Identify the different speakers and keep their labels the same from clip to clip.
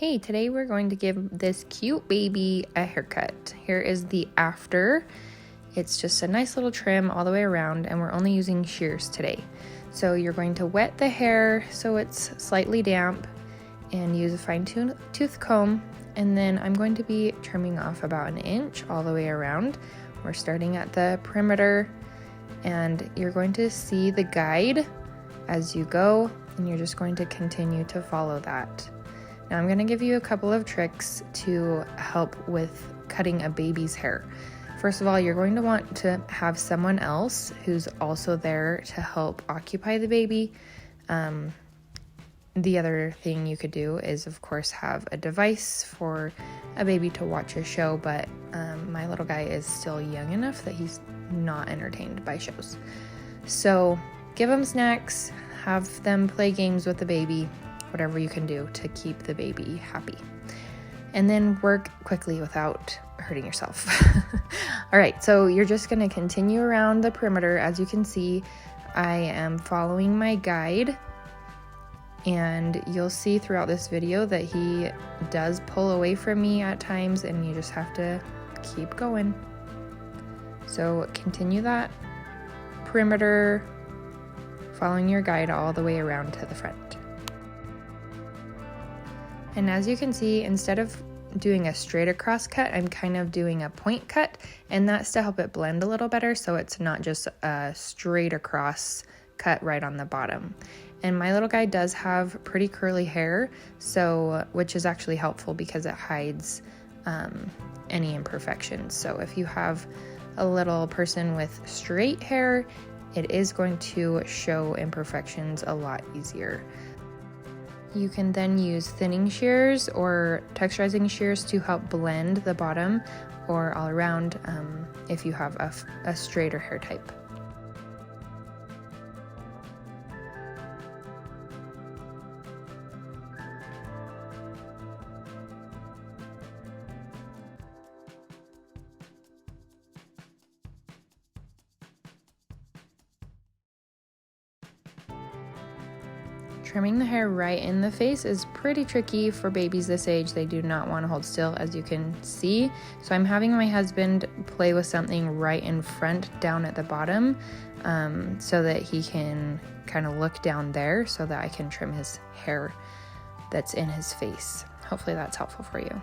Speaker 1: Hey, today we're going to give this cute baby a haircut. Here is the after. It's just a nice little trim all the way around, and we're only using shears today. So you're going to wet the hair so it's slightly damp and use a fine-tooth comb. And then I'm going to be trimming off about an inch all the way around. We're starting at the perimeter, and you're going to see the guide as you go, and you're just going to continue to follow that. Now I'm going to give you a couple of tricks to help with cutting a baby's hair. First of all, you're going to want to have someone else who's also there to help occupy the baby. The other thing you could do is, of course, have a device for a baby to watch a show, but my little guy is still young enough that he's not entertained by shows. So give him snacks, have them play games with the baby, whatever you can do to keep the baby happy. And then work quickly without hurting yourself. All right, so you're just gonna continue around the perimeter. As you can see, I am following my guide, and you'll see throughout this video that he does pull away from me at times, and you just have to keep going. So continue that perimeter, following your guide all the way around to the front. And as you can see, instead of doing a straight across cut, I'm kind of doing a point cut, and that's to help it blend a little better so it's not just a straight across cut right on the bottom. And my little guy does have pretty curly hair, so which is actually helpful because it hides any imperfections. So if you have a little person with straight hair, it is going to show imperfections a lot easier. You can then use thinning shears or texturizing shears to help blend the bottom or all around if you have a straighter hair type. Trimming the hair right in the face is pretty tricky for babies this age. They do not want to hold still, as you can see. So I'm having my husband play with something right in front down at the bottom so that he can kind of look down there so that I can trim his hair that's in his face. Hopefully that's helpful for you.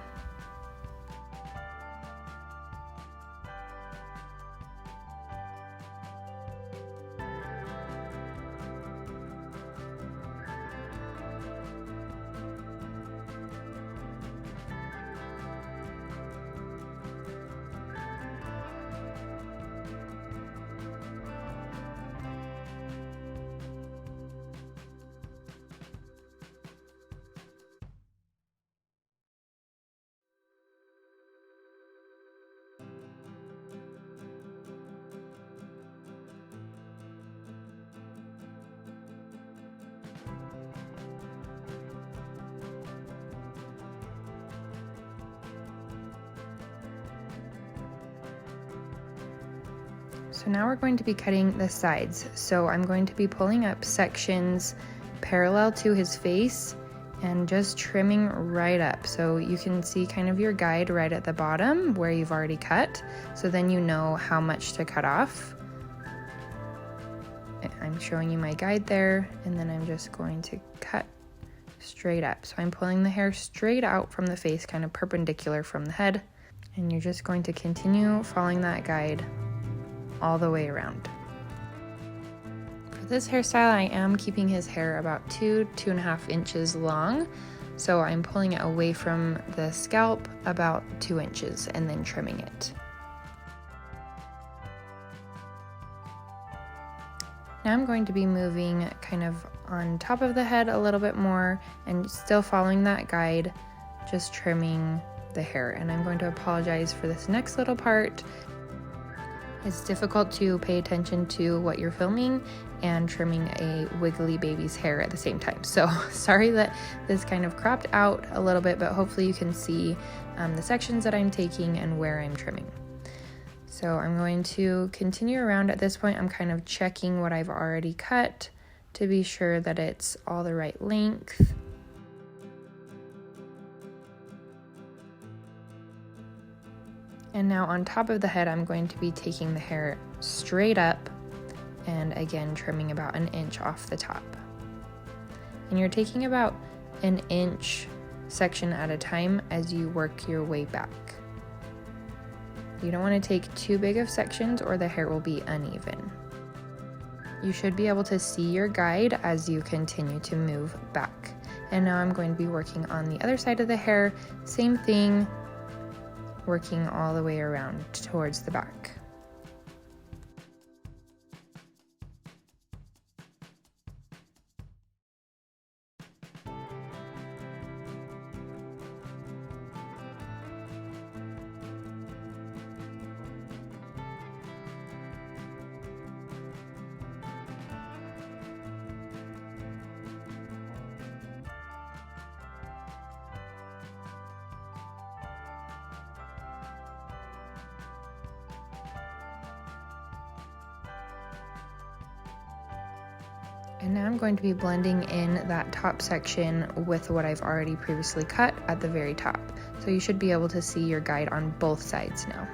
Speaker 1: So now we're going to be cutting the sides. So I'm going to be pulling up sections parallel to his face and just trimming right up. So you can see kind of your guide right at the bottom where you've already cut. So then you know how much to cut off. I'm showing you my guide there, and then I'm just going to cut straight up. So I'm pulling the hair straight out from the face, kind of perpendicular from the head. And you're just going to continue following that guide all the way around. For this hairstyle, I am keeping his hair about 2.5 inches long. So I'm pulling it away from the scalp about 2 inches and then trimming it. Now I'm going to be moving kind of on top of the head a little bit more and still following that guide, just trimming the hair. And I'm going to apologize for this next little part. It's difficult to pay attention to what you're filming and trimming a wiggly baby's hair at the same time. So sorry that this kind of cropped out a little bit, but hopefully you can see the sections that I'm taking and where I'm trimming. So I'm going to continue around. At this point, I'm kind of checking what I've already cut to be sure that it's all the right length. And now on top of the head, I'm going to be taking the hair straight up and again trimming about an inch off the top. And you're taking about an inch section at a time as you work your way back. You don't want to take too big of sections or the hair will be uneven. You should be able to see your guide as you continue to move back. And now I'm going to be working on the other side of the hair, same thing, working all the way around towards the back. And now I'm going to be blending in that top section with what I've already previously cut at the very top. So you should be able to see your guide on both sides now.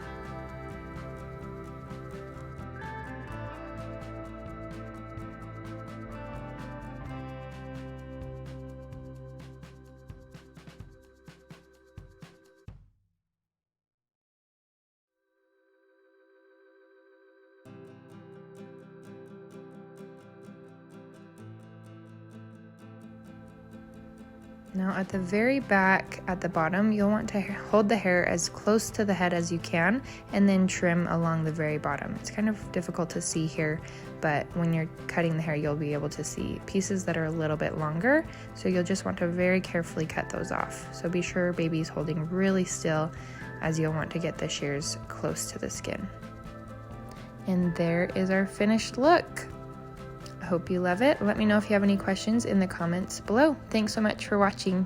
Speaker 1: Now at the very back at the bottom, you'll want to hold the hair as close to the head as you can and then trim along the very bottom. It's kind of difficult to see here, but when you're cutting the hair, you'll be able to see pieces that are a little bit longer. So you'll just want to very carefully cut those off. So be sure baby's holding really still as you'll want to get the shears close to the skin. And there is our finished look. I hope you love it. Let me know if you have any questions in the comments below. Thanks so much for watching.